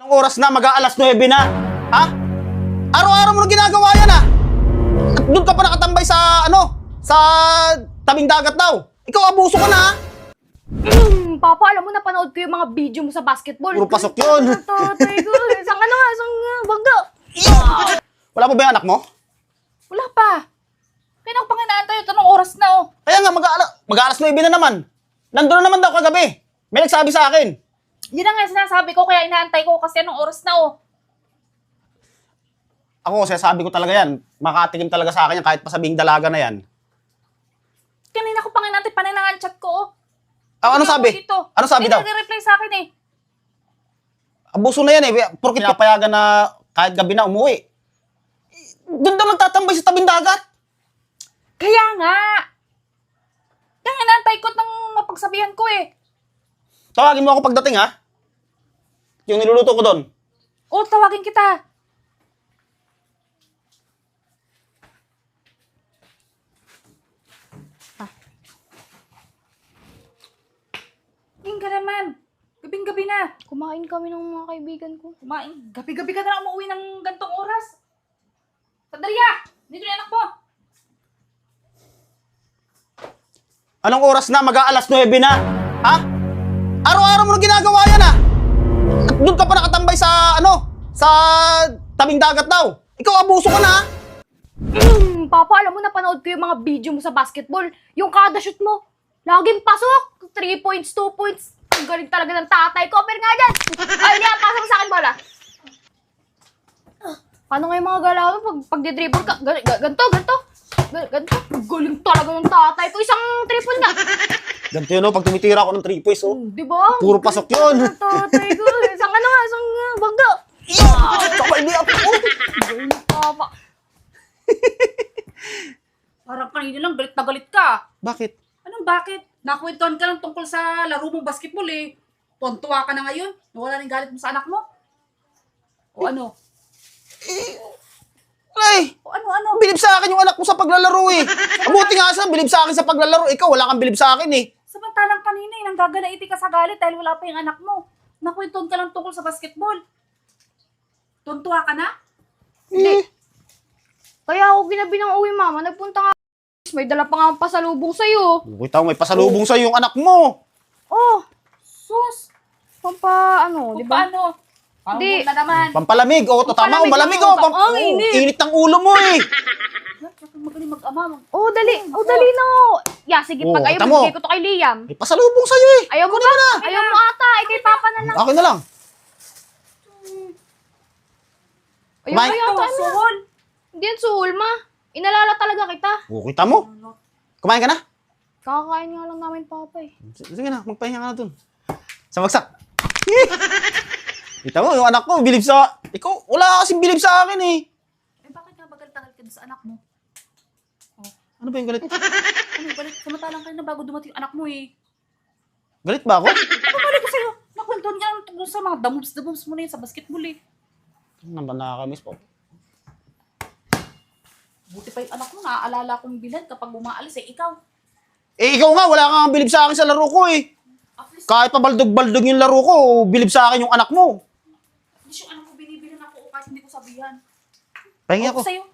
Oras na, mag-aalas 9 na. Ha? Araw-araw mo na ginagawa yan, ha? At doon ka pa nakatambay sa, sa tabing dagat daw. Ikaw, abuso ka na, ha? Papa, alam mo, napanood ko yung mga video mo sa basketball. Puro pasok yun. Tatay ko, isang bangga. Wala pa ba yung anak mo? Wala pa. Kaya ako pang inaantay, ito ng oras na, oh. Kaya nga, mag-aalas 9 na naman. Nandun na naman daw kagabi. May nagsabi sa akin. Yun na nga sinasabi ko, kaya inaantay ko kasi anong oras na, oh. Ako, sinasabi ko talaga yan. Makatikim talaga sa akin yan, kahit pa sabing dalaga na yan. Kanina ko pang inaantay, panay na nga ang chat ko, oh. Ano sabi? Dito. Ano sabi daw? Hindi nag-reply sa akin, eh. Abuso na yan, eh. Porque pinapayagan na kahit gabi na umuwi. Doon daw nagtatambay sa tabing dagat. Kaya nga. Kaya inaantay ko ng mapagsabihan ko, eh. Tawagin mo ako pagdating, ha? Yung niluluto ko doon. Oo, tawagin kita. Tingin ka naman. Gabing-gabi na. Kumain kami ng mga kaibigan ko. Kumain? Gabi-gabi ka na lang umuwi ng gantong oras. Sandalya! Dito yung anak mo. Anong oras na? Mag-aalas 9 na. Ha? Araw-araw mo na ginagawa yan, ha? At doon ka pa nakatambay sa, sa tabing dagat daw. Ikaw, abuso ka na, ha? Papa, alam mo, napanood ko yung mga video mo sa basketball. Yung kada shoot mo, laging pasok. 3 points, 2 points. Ang galing talaga ng tatay ko. Pero nga dyan. Ay, niya, pasok sa akin bola. Paano nga yung mga galaw mo pag di-dribble ka? Ganto. Ang galing talaga ng tatay ko. Isang 3 point nga. Ganito yun, pag tumitira ako ng 3 points, oh. Diba? Puro pasok yun. Ang tatay ko. Isang bangga. Tsaka hindi ako. Galing papa. Parang kanina lang, galit na galit ka. Bakit? Anong bakit? Nakwentuhan ka lang tungkol sa laro mong basketball eh. Tuwan-tuwa ka na ngayon. Nawala ng galit mo sa anak mo. O ano? Ay! O ano? Bilib sa akin yung anak ko sa paglalaro, eh. Mabuti nga sa bilib sa akin sa paglalaro. Ikaw, wala kang bilib sa akin, eh. Samantalang kanina eh, nanggaganaiti ka sa galit dahil wala pa yung anak mo. Nakwentuhan ka lang tungkol sa basketball. Tuwan-tuwa ka na? Hindi. Kaya ako ginabi ng uwi, mama. Nagpunta nga. May dala pa nga ang pasalubong sa'yo. Kita mo, may pasalubong sa'yo yung anak mo. Oh, sus. Di ba? Paano? Hindi. Na naman. Pampalamig. O, tama. Pampalamig Malamig, lang. oh. Init ng ulo mo, eh. Magaling mag-ama. Oh, dali na. Yeah, sige, Oh, pag ayaw tamo. bigay ko to kay Liam. May pasalubong sa'yo, eh. Ayaw mo ba? Ayaw mo ata. Eh, kay Papa na lang. Akin na lang. Ayaw mo yata na. Suhol. Hindi yan suhol, ma. Inalala talaga kita. O, kita mo. Kumain ka na? Kakakain nga lang namin, Papa eh. Sige na, magpahinga ka na dun. Sa bagsak. Kita mo, yung anak ko, bilib sa... Ikaw, wala kasing bilib sa akin, eh. Eh, bakit nga bagal-tagal ka sa anak mo? Ano ba yung galit? Ano, galit? Samantalang ka na bago dumating yung anak mo eh. Galit ba ako? Ano galit ko sa'yo? Nakwentuhan niya lang tungkol sa mga damobs mo na yun sa basketball eh. Ano naman nakakamiss po? Buti pa yung anak mo, naaalala kong bilan kapag umaalis eh, ikaw. Eh, ikaw nga, wala kang bilib sa akin sa laro ko, eh. At least, Kahit pa baldog-baldog yung laro ko, bilib sa akin yung anak mo. yung anak mo binibilan ako kahit hindi ko sabihan. Pahinga ko. Sa'yo.